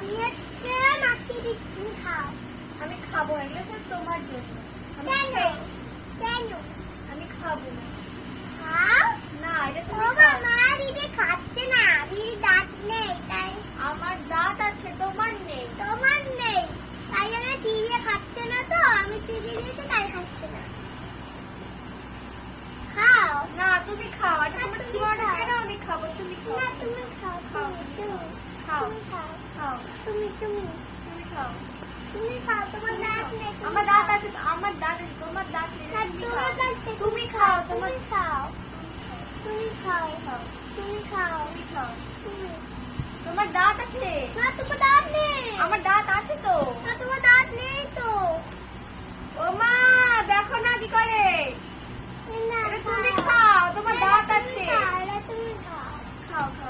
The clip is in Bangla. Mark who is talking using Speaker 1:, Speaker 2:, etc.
Speaker 1: আমি হচ্ছে মাখিয়ে দিচ্ছি, তুমি খাও।
Speaker 2: আমি খাবো না, এগুলো তো তোমার জন্য। আমি
Speaker 1: কেন?
Speaker 2: খেয়েছি।
Speaker 1: কেন?
Speaker 2: আমি খাবো না।
Speaker 1: খাও।
Speaker 2: না, এটা
Speaker 1: ও
Speaker 2: তুমি খাও।
Speaker 1: বাবা, দিদি খাচ্ছে না, দিদি দাঁত নেই তাই।
Speaker 2: আমার দাঁত আছে, তোমার নেই।
Speaker 1: তোমার নেই তাই জন্য চিবিয়ে খাচ্ছে না, তো আমি চিবিয়ে দিয়েছি তাই খাচ্ছে না। খাও।
Speaker 2: না, তুমি খাও। এটা
Speaker 1: না,
Speaker 2: তোমার
Speaker 1: তুমি
Speaker 2: চিবানো
Speaker 1: খাও।
Speaker 2: কেন? আমি খাবো, তুমি খাও।
Speaker 1: না তুমি খাও,
Speaker 2: খাও।
Speaker 1: তুমি
Speaker 2: খাও।
Speaker 1: তুমি খাও,
Speaker 2: খাও,
Speaker 1: তুমি তুমি
Speaker 2: তুমি খাও।
Speaker 1: তুমি খাও, তোমার
Speaker 2: তুমি
Speaker 1: দাঁত
Speaker 2: খাও।
Speaker 1: নেই, তুমি
Speaker 2: আমার
Speaker 1: খাও।
Speaker 2: দাঁত আছে, আমার দাঁত আছে, তোমার দাঁত নেই।
Speaker 1: না,
Speaker 2: তুমি
Speaker 1: তোমার
Speaker 2: খাও।
Speaker 1: দাঁত নেই,
Speaker 2: তুমি খাও, তোমার
Speaker 1: তুমি খাও, তুমি খাও,
Speaker 2: খাও।
Speaker 1: তুমি খাও,
Speaker 2: তুমি খাও।
Speaker 1: তুমি।
Speaker 2: তোমার দাঁত আছে।
Speaker 1: না তোমার দাঁত নেই।
Speaker 2: আমার দাঁত আছে তো।
Speaker 1: না তোমার দাঁত নেই তো।
Speaker 2: ও মা, দেখো না কি করে।
Speaker 1: না,
Speaker 2: এটা তুমি খাও, তোমার
Speaker 1: এটা
Speaker 2: দাঁত
Speaker 1: তুমি
Speaker 2: আছে।
Speaker 1: খাও, এটা তুমি খাও।
Speaker 2: খাও, খাও।